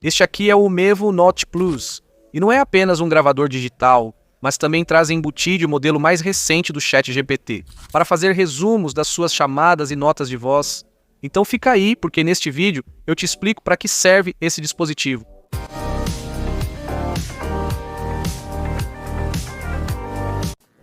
Este aqui é o Mevo Note Plus, e não é apenas um gravador digital, mas também traz embutido o modelo mais recente do ChatGPT, para fazer resumos das suas chamadas e notas de voz. Então fica aí, porque neste vídeo eu te explico para que serve esse dispositivo.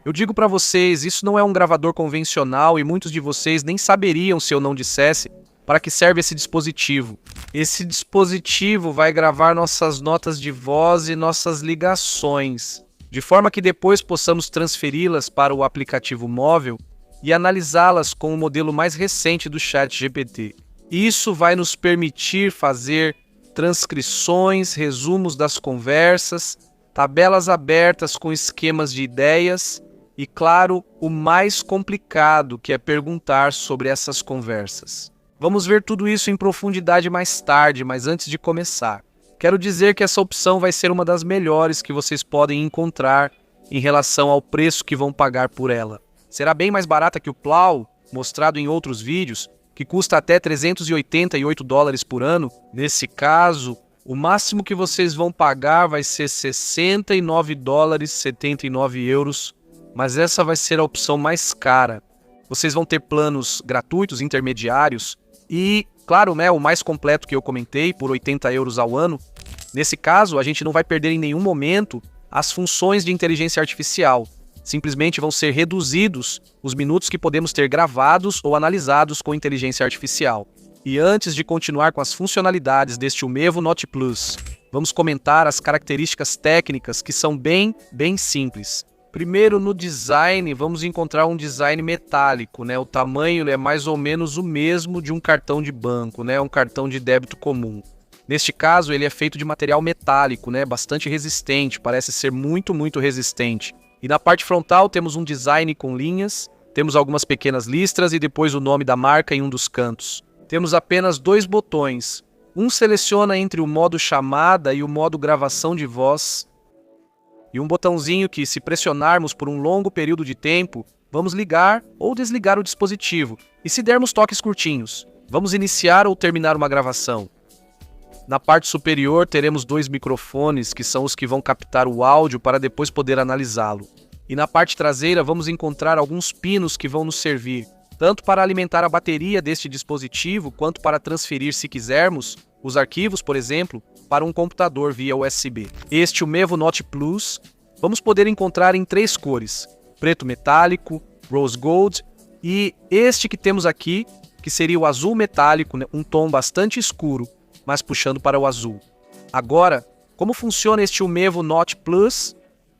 Eu digo para vocês, isso não é um gravador convencional e muitos de vocês nem saberiam se eu não dissesse para que serve esse dispositivo. Esse dispositivo vai gravar nossas notas de voz e nossas ligações, de forma que depois possamos transferi-las para o aplicativo móvel e analisá-las com o modelo mais recente do ChatGPT. Isso vai nos permitir fazer transcrições, resumos das conversas, tabelas abertas com esquemas de ideias e, claro, o mais complicado, que é perguntar sobre essas conversas. Vamos ver tudo isso em profundidade mais tarde, mas antes de começar, quero dizer que essa opção vai ser uma das melhores que vocês podem encontrar em relação ao preço que vão pagar por ela. Será bem mais barata que o Plau, mostrado em outros vídeos, que custa até $388 por ano. Nesse caso, o máximo que vocês vão pagar vai ser €69,79, mas essa vai ser a opção mais cara. Vocês vão ter planos gratuitos, intermediários e, claro, o mais completo que eu comentei, por €80 ao ano. Nesse caso, a gente não vai perder em nenhum momento as funções de inteligência artificial. Simplesmente vão ser reduzidos os minutos que podemos ter gravados ou analisados com inteligência artificial. E antes de continuar com as funcionalidades deste Mevo Note Plus, vamos comentar as características técnicas que são bem simples. Primeiro, no design, vamos encontrar um design metálico, O tamanho é mais ou menos o mesmo de um cartão de banco, Um cartão de débito comum. Neste caso, ele é feito de material metálico, Bastante resistente, parece ser muito resistente. E na parte frontal temos um design com linhas, temos algumas pequenas listras e depois o nome da marca em um dos cantos. Temos apenas 2 botões. Um seleciona entre o modo chamada e o modo gravação de voz. E um botãozinho que, se pressionarmos por um longo período de tempo, vamos ligar ou desligar o dispositivo. E se dermos toques curtinhos, vamos iniciar ou terminar uma gravação. Na parte superior teremos 2 microfones, que são os que vão captar o áudio para depois poder analisá-lo. E na parte traseira vamos encontrar alguns pinos que vão nos servir, tanto para alimentar a bateria deste dispositivo, quanto para transferir, se quisermos, os arquivos, por exemplo, para um computador via USB. Este, o Mevo Note Plus, vamos poder encontrar em 3 cores: preto metálico, rose gold e este que temos aqui, que seria o azul metálico, um tom bastante escuro, mas puxando para o azul. Agora, como funciona este Mevo Note Plus?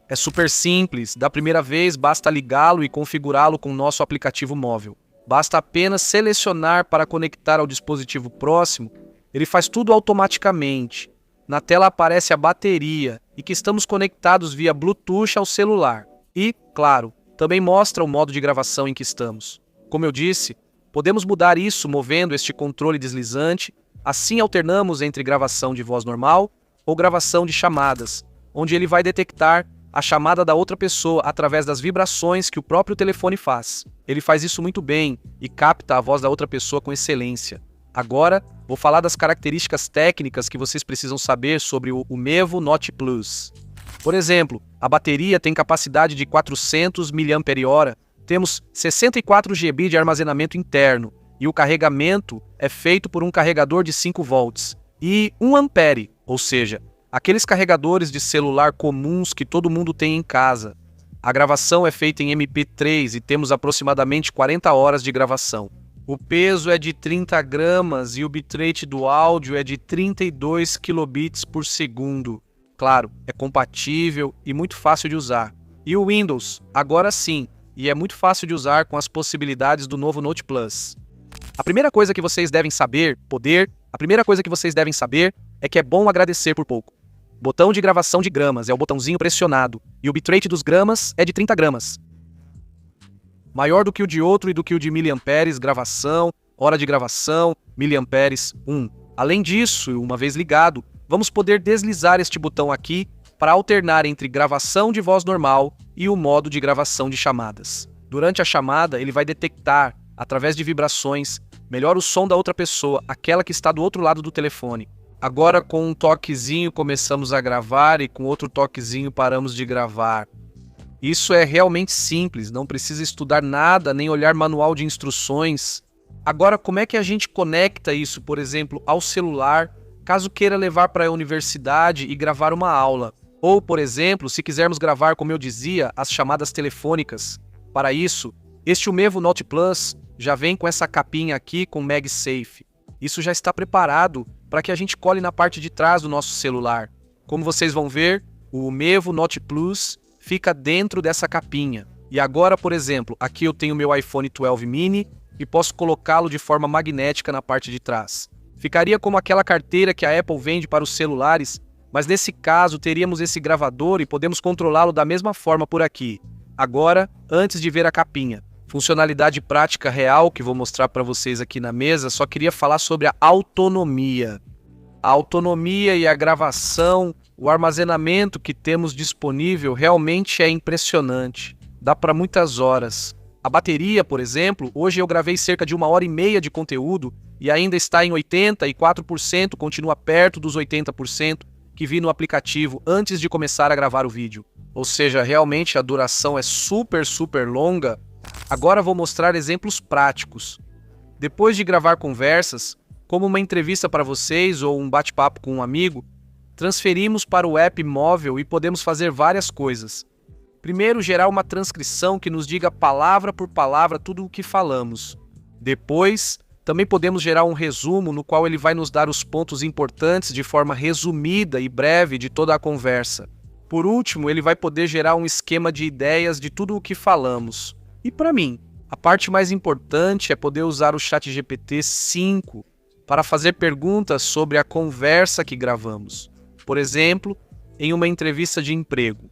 É super simples, da primeira vez basta ligá-lo e configurá-lo com o nosso aplicativo móvel. Basta apenas selecionar para conectar ao dispositivo próximo, ele faz tudo automaticamente. Na tela aparece a bateria e que estamos conectados via Bluetooth ao celular. E, claro, também mostra o modo de gravação em que estamos. Como eu disse, podemos mudar isso movendo este controle deslizante. Assim alternamos entre gravação de voz normal ou gravação de chamadas, onde ele vai detectar a chamada da outra pessoa através das vibrações que o próprio telefone faz. Ele faz isso muito bem e capta a voz da outra pessoa com excelência. Agora, vou falar das características técnicas que vocês precisam saber sobre o Mevo Note Plus. Por exemplo, a bateria tem capacidade de 400 mAh, temos 64 GB de armazenamento interno, e o carregamento é feito por um carregador de 5 volts e 1 ampere, ou seja, aqueles carregadores de celular comuns que todo mundo tem em casa. A gravação é feita em MP3 e temos aproximadamente 40 horas de gravação. O peso é de 30 gramas e o bitrate do áudio é de 32 kilobits por segundo. Claro, é compatível e muito fácil de usar. E o Windows, agora sim, e é muito fácil de usar com as possibilidades do novo Note Plus. A primeira coisa que vocês devem saber é que é bom agradecer por pouco. Botão de gravação de gramas é o botãozinho pressionado, e o bitrate dos gramas é de 30 gramas. Maior do que o de outro e do que o de miliamperes, gravação, hora de gravação, miliamperes 1. Além disso, uma vez ligado, vamos poder deslizar este botão aqui para alternar entre gravação de voz normal e o modo de gravação de chamadas. Durante a chamada, ele vai detectar, através de vibrações, melhor o som da outra pessoa, aquela que está do outro lado do telefone. Agora com um toquezinho começamos a gravar e com outro toquezinho paramos de gravar. Isso é realmente simples, não precisa estudar nada nem olhar manual de instruções. Agora, como é que a gente conecta isso, por exemplo, ao celular, caso queira levar para a universidade e gravar uma aula? Ou, por exemplo, se quisermos gravar, como eu dizia, as chamadas telefônicas. Para isso, este Mevo Note Plus já vem com essa capinha aqui com MagSafe. Isso já está preparado para que a gente cole na parte de trás do nosso celular. Como vocês vão ver, o Mevo Note Plus fica dentro dessa capinha. E agora, por exemplo, aqui eu tenho meu iPhone 12 mini e posso colocá-lo de forma magnética na parte de trás. Ficaria como aquela carteira que a Apple vende para os celulares, mas nesse caso teríamos esse gravador e podemos controlá-lo da mesma forma por aqui. Agora, antes de ver a capinha, funcionalidade prática real que vou mostrar para vocês aqui na mesa, só queria falar sobre a autonomia. A autonomia e a gravação, o armazenamento que temos disponível realmente é impressionante. Dá para muitas horas. A bateria, por exemplo, hoje eu gravei cerca de 1h30 de conteúdo e ainda está em 84%, continua perto dos 80% que vi no aplicativo antes de começar a gravar o vídeo. Ou seja, realmente a duração é super longa. Agora vou mostrar exemplos práticos. Depois de gravar conversas, como uma entrevista para vocês ou um bate-papo com um amigo, transferimos para o app móvel e podemos fazer várias coisas. Primeiro, gerar uma transcrição que nos diga palavra por palavra tudo o que falamos. Depois, também podemos gerar um resumo no qual ele vai nos dar os pontos importantes de forma resumida e breve de toda a conversa. Por último, ele vai poder gerar um esquema de ideias de tudo o que falamos. E para mim, a parte mais importante é poder usar o ChatGPT 5 para fazer perguntas sobre a conversa que gravamos. Por exemplo, em uma entrevista de emprego.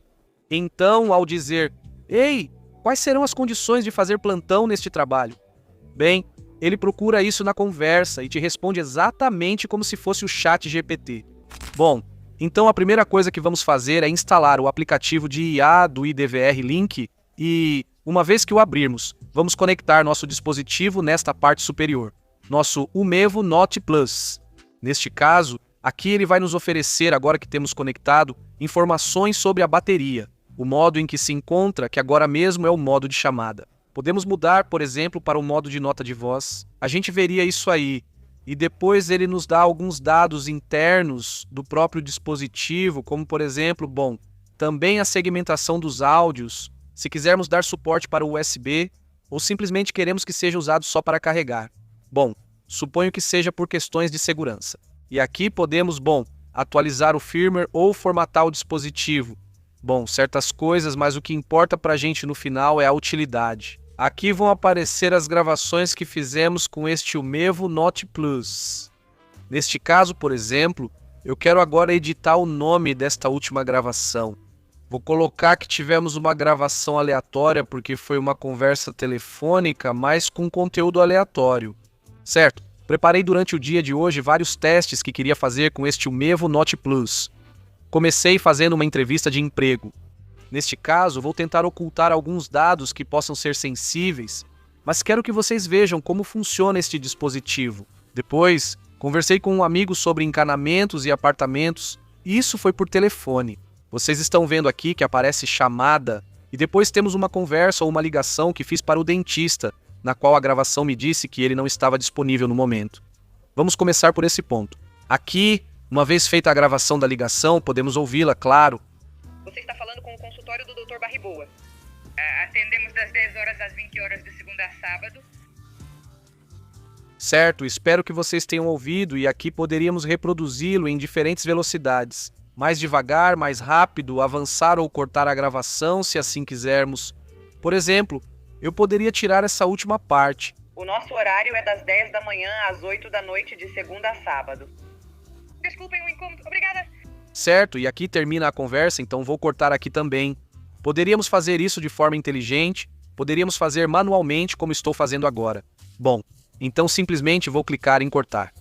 Então, ao dizer, ei, quais serão as condições de fazer plantão neste trabalho? Bem, ele procura isso na conversa e te responde exatamente como se fosse o ChatGPT. Bom, então a primeira coisa que vamos fazer é instalar o aplicativo de IA do IDVR Link e, uma vez que o abrirmos, vamos conectar nosso dispositivo nesta parte superior, nosso Mevo Note Plus. Neste caso, aqui ele vai nos oferecer, agora que temos conectado, informações sobre a bateria, o modo em que se encontra, que agora mesmo é o modo de chamada. Podemos mudar, por exemplo, para o modo de nota de voz. A gente veria isso aí. E depois ele nos dá alguns dados internos do próprio dispositivo, como por exemplo, também a segmentação dos áudios, se quisermos dar suporte para o USB, ou simplesmente queremos que seja usado só para carregar. Suponho que seja por questões de segurança. E aqui podemos, atualizar o firmware ou formatar o dispositivo. Certas coisas, mas o que importa pra gente no final é a utilidade. Aqui vão aparecer as gravações que fizemos com este Mevo Note Plus. Neste caso, por exemplo, eu quero agora editar o nome desta última gravação. Vou colocar que tivemos uma gravação aleatória porque foi uma conversa telefônica, mas com conteúdo aleatório. Certo? Preparei durante o dia de hoje vários testes que queria fazer com este Mevo Note Plus. Comecei fazendo uma entrevista de emprego. Neste caso, vou tentar ocultar alguns dados que possam ser sensíveis, mas quero que vocês vejam como funciona este dispositivo. Depois, conversei com um amigo sobre encanamentos e apartamentos, e isso foi por telefone. Vocês estão vendo aqui que aparece chamada, e depois temos uma conversa ou uma ligação que fiz para o dentista, na qual a gravação me disse que ele não estava disponível no momento. Vamos começar por esse ponto. Aqui, uma vez feita a gravação da ligação, podemos ouvi-la, claro. Você está falando com o consultório do Dr. Barriboa. Atendemos das 10 horas às 20 horas de segunda a sábado. Certo, espero que vocês tenham ouvido e aqui poderíamos reproduzi-lo em diferentes velocidades. Mais devagar, mais rápido, avançar ou cortar a gravação se assim quisermos. Por exemplo, eu poderia tirar essa última parte. O nosso horário é das 10 da manhã às 8 da noite de segunda a sábado. Desculpem o incômodo. Obrigada. Certo, e aqui termina a conversa, então vou cortar aqui também. Poderíamos fazer isso de forma inteligente, poderíamos fazer manualmente como estou fazendo agora. Então simplesmente vou clicar em cortar.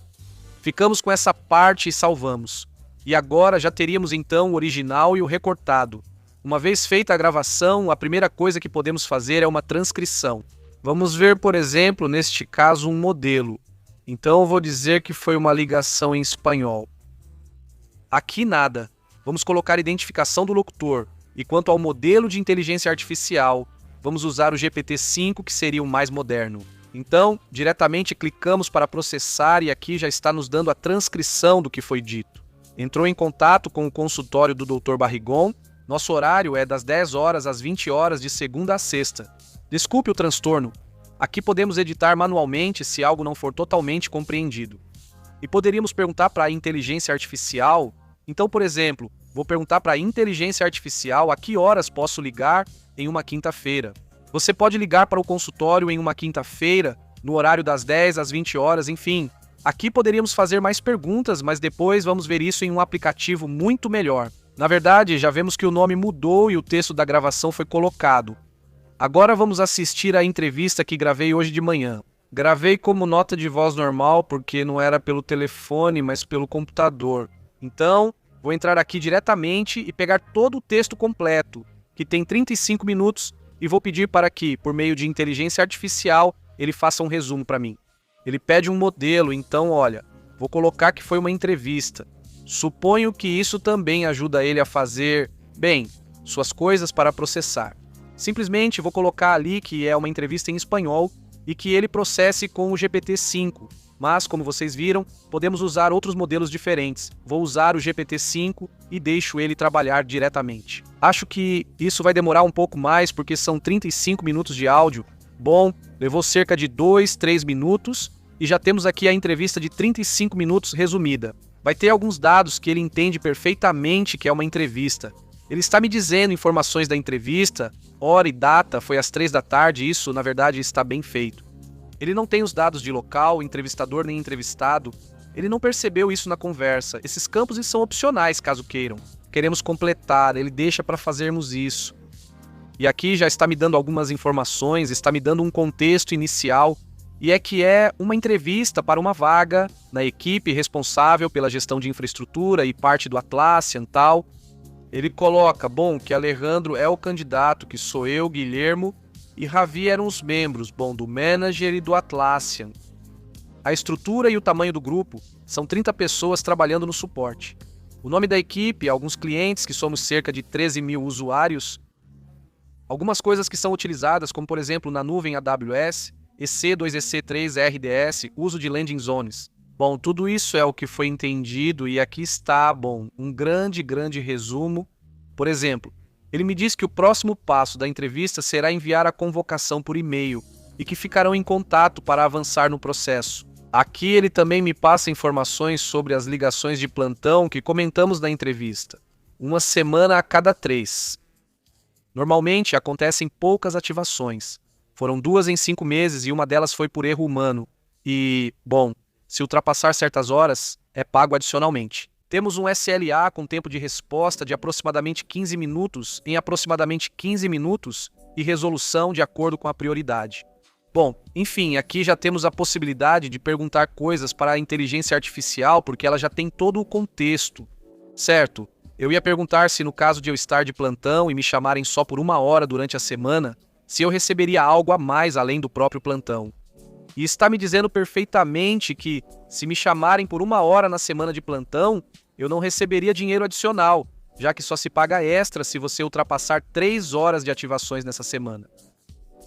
Ficamos com essa parte e salvamos. E agora já teríamos então o original e o recortado. Uma vez feita a gravação, a primeira coisa que podemos fazer é uma transcrição. Vamos ver, por exemplo, neste caso um modelo. Então eu vou dizer que foi uma ligação em espanhol. Aqui nada. Vamos colocar a identificação do locutor. E quanto ao modelo de inteligência artificial, vamos usar o GPT-5, que seria o mais moderno. Então, diretamente clicamos para processar e aqui já está nos dando a transcrição do que foi dito. Entrou em contato com o consultório do Dr. Barrigon. Nosso horário é das 10 horas às 20 horas de segunda a sexta. Desculpe o transtorno. Aqui podemos editar manualmente se algo não for totalmente compreendido. E poderíamos perguntar para a inteligência artificial. Então, por exemplo, vou perguntar para a inteligência artificial a que horas posso ligar em uma quinta-feira. Você pode ligar para o consultório em uma quinta-feira, no horário das 10 às 20 horas, enfim. Aqui poderíamos fazer mais perguntas, mas depois vamos ver isso em um aplicativo muito melhor. Na verdade, já vemos que o nome mudou e o texto da gravação foi colocado. Agora vamos assistir à entrevista que gravei hoje de manhã. Gravei como nota de voz normal, porque não era pelo telefone, mas pelo computador. Então, vou entrar aqui diretamente e pegar todo o texto completo, que tem 35 minutos, e vou pedir para que, por meio de inteligência artificial, ele faça um resumo para mim. Ele pede um modelo, então, olha, vou colocar que foi uma entrevista. Suponho que isso também ajuda ele a fazer, bem, suas coisas para processar. Simplesmente vou colocar ali que é uma entrevista em espanhol e que ele processe com o GPT-5. Mas, como vocês viram, podemos usar outros modelos diferentes. Vou usar o GPT-5 e deixo ele trabalhar diretamente. Acho que isso vai demorar um pouco mais porque são 35 minutos de áudio. Bom, levou cerca de 2-3 minutos e já temos aqui a entrevista de 35 minutos resumida. Vai ter alguns dados que ele entende perfeitamente que é uma entrevista. Ele está me dizendo informações da entrevista, hora e data, foi às 3 da tarde, isso na verdade está bem feito. Ele não tem os dados de local, entrevistador nem entrevistado. Ele não percebeu isso na conversa. Esses campos são opcionais, caso queiram. Queremos completar, ele deixa para fazermos isso. E aqui já está me dando algumas informações, está me dando um contexto inicial. E é que é uma entrevista para uma vaga na equipe responsável pela gestão de infraestrutura e parte do Atlassian tal. Ele coloca, bom, que Alejandro é o candidato, que sou eu, Guilhermo, e Ravi eram os membros, bom, do Manager e do Atlassian. A estrutura e o tamanho do grupo são 30 pessoas trabalhando no suporte. O nome da equipe, alguns clientes, que somos cerca de 13 mil usuários. Algumas coisas que são utilizadas, como por exemplo na nuvem AWS, EC2, EC3, RDS, uso de landing zones. Bom, tudo isso é o que foi entendido e aqui está, bom, um grande resumo. Por exemplo, ele me diz que o próximo passo da entrevista será enviar a convocação por e-mail e que ficarão em contato para avançar no processo. Aqui ele também me passa informações sobre as ligações de plantão que comentamos na entrevista. Uma semana a cada 3. Normalmente acontecem poucas ativações. Foram 2 em 5 meses e uma delas foi por erro humano. E, bom, se ultrapassar certas horas, é pago adicionalmente. Temos um SLA com tempo de resposta de aproximadamente 15 minutos em aproximadamente 15 minutos e resolução de acordo com a prioridade. Bom, enfim, aqui já temos a possibilidade de perguntar coisas para a inteligência artificial porque ela já tem todo o contexto, certo? Eu ia perguntar se no caso de eu estar de plantão e me chamarem só por 1 hora durante a semana, se eu receberia algo a mais além do próprio plantão. E está me dizendo perfeitamente que, se me chamarem por 1 hora na semana de plantão, eu não receberia dinheiro adicional, já que só se paga extra se você ultrapassar 3 horas de ativações nessa semana.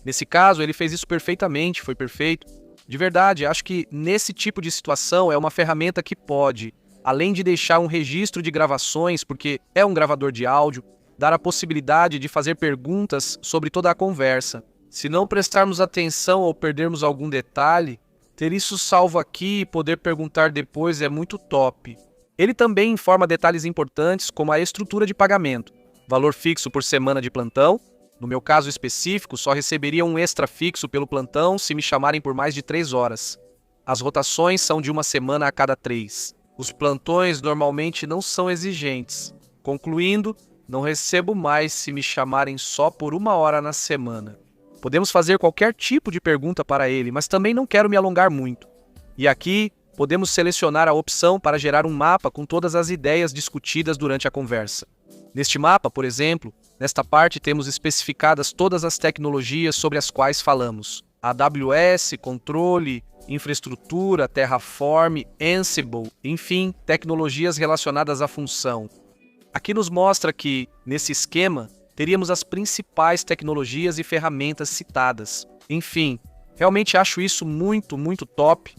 Nesse caso, ele fez isso perfeitamente, foi perfeito. De verdade, acho que nesse tipo de situação é uma ferramenta que pode, além de deixar um registro de gravações, porque é um gravador de áudio, dar a possibilidade de fazer perguntas sobre toda a conversa. Se não prestarmos atenção ou perdermos algum detalhe, ter isso salvo aqui e poder perguntar depois é muito top. Ele também informa detalhes importantes como a estrutura de pagamento, valor fixo por semana de plantão. No meu caso específico, só receberia um extra fixo pelo plantão se me chamarem por mais de 3 horas. As rotações são de 1 semana a cada 3. Os plantões normalmente não são exigentes. Concluindo, não recebo mais se me chamarem só por 1 hora na semana. Podemos fazer qualquer tipo de pergunta para ele, mas também não quero me alongar muito. E aqui, podemos selecionar a opção para gerar um mapa com todas as ideias discutidas durante a conversa. Neste mapa, por exemplo, nesta parte temos especificadas todas as tecnologias sobre as quais falamos. AWS, controle, infraestrutura, Terraform, Ansible, enfim, tecnologias relacionadas à função. Aqui nos mostra que, nesse esquema, teríamos as principais tecnologias e ferramentas citadas. Enfim, realmente acho isso muito top.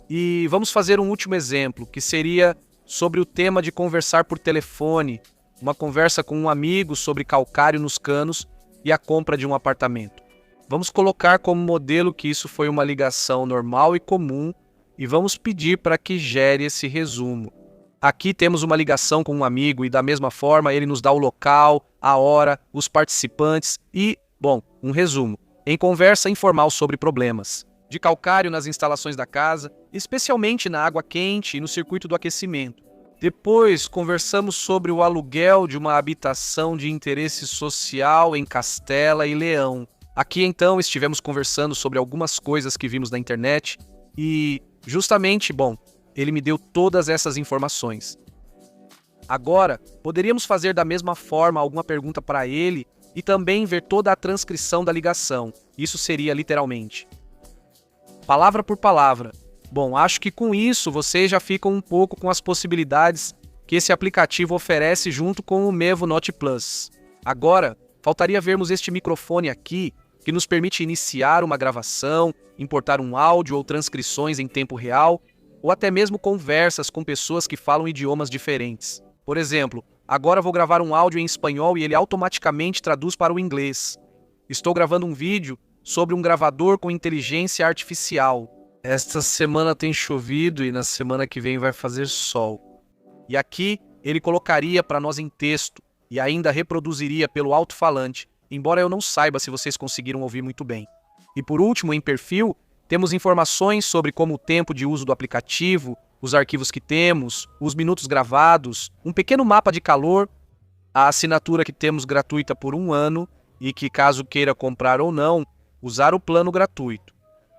E vamos fazer um último exemplo, que seria sobre o tema de conversar por telefone, uma conversa com um amigo sobre calcário nos canos e a compra de um apartamento. Vamos colocar como modelo que isso foi uma ligação normal e comum e vamos pedir para que gere esse resumo. Aqui temos uma ligação com um amigo e da mesma forma ele nos dá o local, a hora, os participantes e, bom, um resumo. Em conversa informal sobre problemas de calcário nas instalações da casa, especialmente na água quente e no circuito do aquecimento. Depois, conversamos sobre o aluguel de uma habitação de interesse social em Castela e Leão. Aqui, então, estivemos conversando sobre algumas coisas que vimos na internet e, justamente, bom, ele me deu todas essas informações. Agora, poderíamos fazer da mesma forma alguma pergunta para ele e também ver toda a transcrição da ligação. Isso seria literalmente palavra por palavra. Bom, acho que com isso vocês já ficam um pouco com as possibilidades que esse aplicativo oferece junto com o Mevo Note Plus. Agora, faltaria vermos este microfone aqui, que nos permite iniciar uma gravação, importar um áudio ou transcrições em tempo real, ou até mesmo conversas com pessoas que falam idiomas diferentes. Por exemplo, agora vou gravar um áudio em espanhol e ele automaticamente traduz para o inglês. Estou gravando um vídeo sobre um gravador com inteligência artificial. Esta semana tem chovido e na semana que vem vai fazer sol. E aqui ele colocaria para nós em texto e ainda reproduziria pelo alto-falante, embora eu não saiba se vocês conseguiram ouvir muito bem. E por último, em perfil, temos informações sobre como o tempo de uso do aplicativo, os arquivos que temos, os minutos gravados, um pequeno mapa de calor, a assinatura que temos gratuita por 1 ano e que, caso queira comprar ou não, usar o plano gratuito.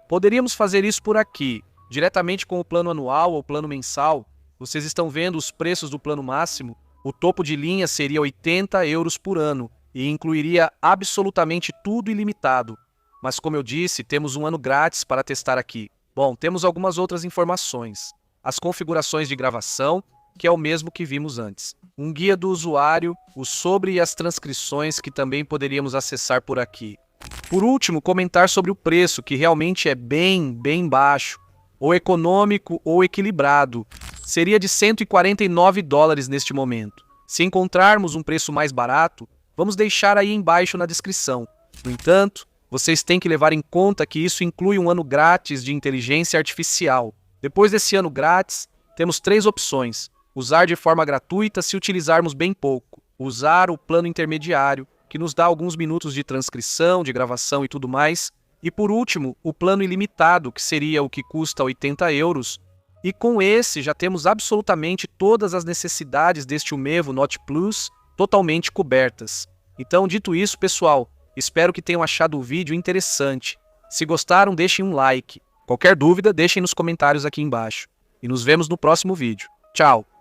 Poderíamos fazer isso por aqui, diretamente com o plano anual ou plano mensal. Vocês estão vendo os preços do plano máximo? O topo de linha seria 80 euros por ano e incluiria absolutamente tudo ilimitado. Mas como eu disse, temos 1 ano grátis para testar aqui. Bom, temos algumas outras informações. As configurações de gravação, que é o mesmo que vimos antes. Um guia do usuário, o sobre e as transcrições que também poderíamos acessar por aqui. Por último, comentar sobre o preço, que realmente é bem baixo, ou econômico ou equilibrado. Seria de $149 neste momento. Se encontrarmos um preço mais barato, vamos deixar aí embaixo na descrição. No entanto, vocês têm que levar em conta que isso inclui 1 ano grátis de inteligência artificial. Depois desse ano grátis, temos 3 opções. Usar de forma gratuita se utilizarmos bem pouco. Usar o plano intermediário, que nos dá alguns minutos de transcrição, de gravação e tudo mais. E por último, o plano ilimitado, que seria o que custa 80 euros. E com esse já temos absolutamente todas as necessidades deste Mevo Note Plus totalmente cobertas. Então, dito isso, pessoal, espero que tenham achado o vídeo interessante. Se gostaram, deixem um like. Qualquer dúvida, deixem nos comentários aqui embaixo. E nos vemos no próximo vídeo. Tchau!